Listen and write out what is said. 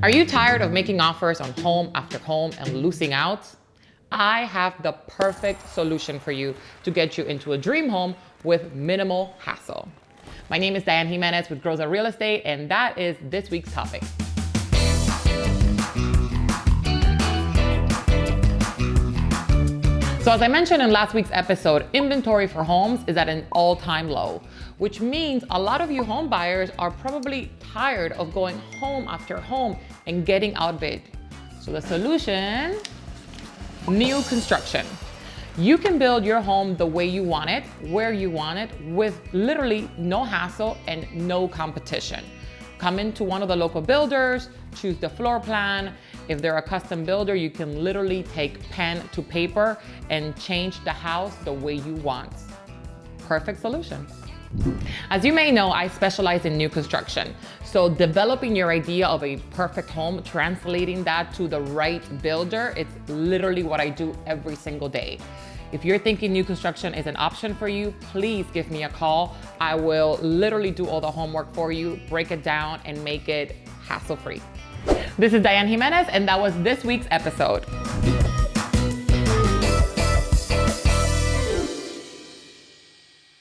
Are you tired of making offers on home after home and losing out? I have the perfect solution for you to get you into a dream home with minimal hassle. My name is Diane Jimenez with Groza Real Estate, and that is this week's topic. So as I mentioned in last week's episode, inventory for homes is at an all-time low, which means a lot of you home buyers are probably tired of going home after home and getting outbid. So the solution, new construction. You can build your home the way you want it, where you want it, with literally no hassle and no competition. Come into one of the local builders, choose the floor plan. If they're a custom builder, you can literally take pen to paper and change the house the way you want. Perfect solution. As you may know, I specialize in new construction. So developing your idea of a perfect home, translating that to the right builder, it's literally what I do every single day. If you're thinking new construction is an option for you, please give me a call. I will literally do all the homework for you, break it down, and make it hassle-free. This is Diane Jimenez, and that was this week's episode.